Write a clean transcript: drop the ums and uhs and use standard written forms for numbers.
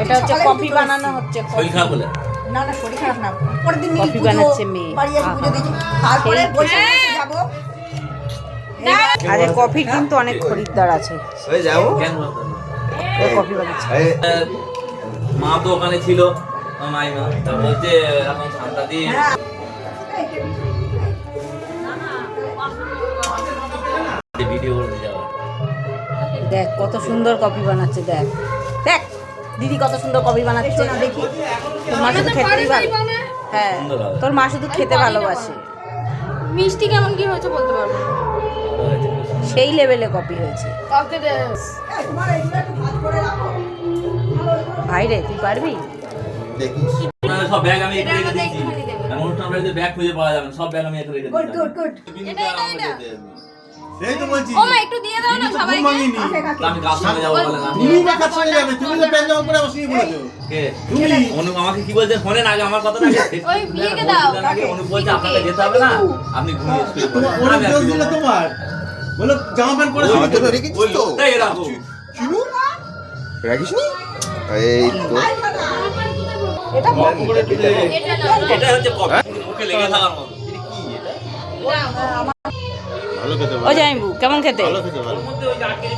এটা হচ্ছে কফি বানানো হচ্ছে। শরীর খারাপ বলে না না, শরীর খারাপ না, পরের দিন কফি বানাচ্ছে মেয়ে। বাড়ি এসে পুজো দিচ্ছি, তারপরে বৈশাখে যাবো। আরে কফির কিন্তু অনেক খরিদ্দার আছে। হয়ে যাবো কেন ও কফি বানাচ্ছে। মা তো ওখানে ছিল, মাইমা তা বলছে এখন ঠান্ডা দিয়ে ভিডিও করতে যাওয়া। দেখ কত সুন্দর কফি বানাচ্ছে, দেখ দেখ দিদি কত সুন্দর কফি বানাচ্ছে। দেখি তোর মা শুধু খেতেই ভালো। হ্যাঁ সুন্দর হবে। তোর মা শুধু খেতে ভালোবাসে। মিষ্টি কেমন কি হয়েছে বলতে পারবো না। সেই লেভেলে কফি হয়েছে। কাউকে তোমার এগুলো একটু ভাত করে রাখো। ভাই রে তুই পারবি? দেখিস আপনাদের সব ব্যাগ আমি এখানে রেখে দিয়েছি। আমি অনুষ্ঠান বাড়িতে ব্যাগ খুঁজে পাওয়া যাবে না, সব ব্যাগ আমি এখানে রেখে গুড দিয়েছি। Good good. সেই তো বলছি ও মা একটু দিয়ে দাও না সবাইকে। কাকে কাকে? আমি কার সঙ্গে যাবো বলে না। তুমি না কাজ করে যাবে, তুমি তো প্যান্ট জামা পরে আমার সঙ্গে বলেছো কে? অনু আমাকে কি বলছে শোনেন আগে আমার কথাটা আগে। ওই বিয়েকে দাও। অনু বলছে আপনাকে যেতে হবে না, আপনি ঘুমিয়ে শুয়ে পড়ুন। ওরা আমি আর দোষ কি দিল বলবো? তোমার বলো জামা প্যান্ট পরে ওই শুয়ে লোকটা পড়ো। ওই লোকটাই এরকম। চিনু রাখিস নি এই তো এটা গল্প করে দিলে। এটা নাও। এটা হচ্ছে কফি, ওকে লেগে থাকার মতো। ভালো খেতে ও জাইবু কেমন খেতে? ভালো খেতে ভালো ওর মধ্যে ওই যে আটকে